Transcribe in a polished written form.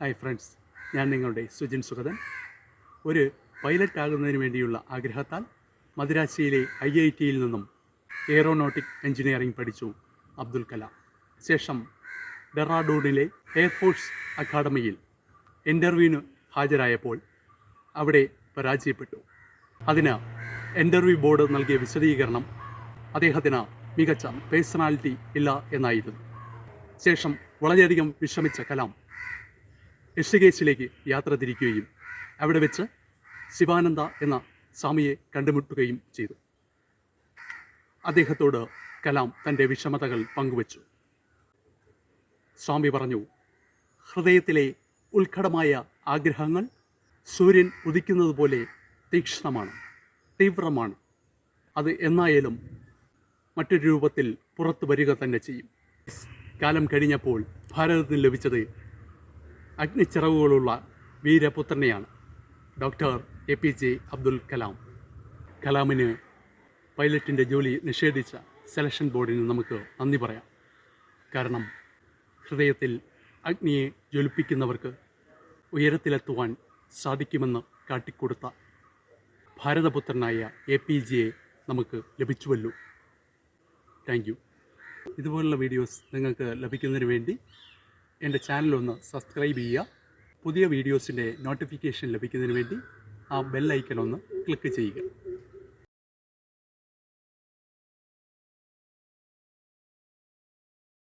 Hi friends, ഞാൻ നിങ്ങളുടെ സുജിൻ സുഗതൻ. ഒരു പൈലറ്റ് ആകുന്നതിന് വേണ്ടിയുള്ള ആഗ്രഹത്താൽ മദ്രാസിയിലെ IIT-യിൽ നിന്നും എയറോനോട്ടിക് എഞ്ചിനീയറിംഗ് പഠിച്ചു അബ്ദുൽ കലാം. ശേഷം ഡെറാഡൂണിലെ എയർഫോഴ്സ് അക്കാഡമിയിൽ ഇൻ്റർവ്യൂവിന് ഹാജരായപ്പോൾ അവിടെ പരാജയപ്പെട്ടു. അതിന് ഇൻ്റർവ്യൂ ബോർഡ് നൽകിയ വിശദീകരണം അദ്ദേഹത്തിന് മികച്ച പേഴ്സണാലിറ്റി ഇല്ല എന്നായിരുന്നു. ശേഷം വളരെയധികം വിഷമിച്ച കലാം ഋഷികേശിലേക്ക് യാത്ര തിരിക്കുകയും അവിടെ വെച്ച് ശിവാനന്ദ എന്ന സ്വാമിയെ കണ്ടുമുട്ടുകയും ചെയ്തു. അദ്ദേഹത്തോട് കലാം തൻ്റെ വിഷമതകൾ പങ്കുവച്ചു. സ്വാമി പറഞ്ഞു, ഹൃദയത്തിലെ ഉത്കടമായ ആഗ്രഹങ്ങൾ സൂര്യൻ ഉദിക്കുന്നത് പോലെ തീക്ഷ്ണമാണ്, തീവ്രമാണ്. അത് എന്നായാലും മറ്റൊരു രൂപത്തിൽ പുറത്തു വരിക തന്നെ ചെയ്യും. കാലം കഴിഞ്ഞപ്പോൾ ഭാരതത്തിന് ലഭിച്ചത് അഗ്നിച്ചിറകുകളുള്ള വീരപുത്രനെയാണ്, ഡോക്ടർ APJ അബ്ദുൽ കലാം. കലാമിന് പൈലറ്റിൻ്റെ ജോലി നിഷേധിച്ച സെലക്ഷൻ ബോർഡിന് നമുക്ക് നന്ദി പറയാം. കാരണം ഹൃദയത്തിൽ അഗ്നിയെ ജ്വലിപ്പിക്കുന്നവർക്ക് ഉയരത്തിലെത്തുവാൻ സാധിക്കുമെന്ന് കാട്ടിക്കൊടുത്ത ഭാരതപുത്രനായ APJ നമുക്ക് ലഭിച്ചുവല്ലോ. Thank you. ഇതുപോലുള്ള വീഡിയോസ് നിങ്ങൾക്ക് ലഭിക്കുന്നതിന് വേണ്ടി എൻ്റെ ചാനലൊന്ന് സബ്സ്ക്രൈബ് ചെയ്യുക. പുതിയ വീഡിയോസിൻ്റെ നോട്ടിഫിക്കേഷൻ ലഭിക്കുന്നതിന് വേണ്ടി ആ ബെൽ ഐക്കൺ ഒന്ന് ക്ലിക്ക് ചെയ്യുക.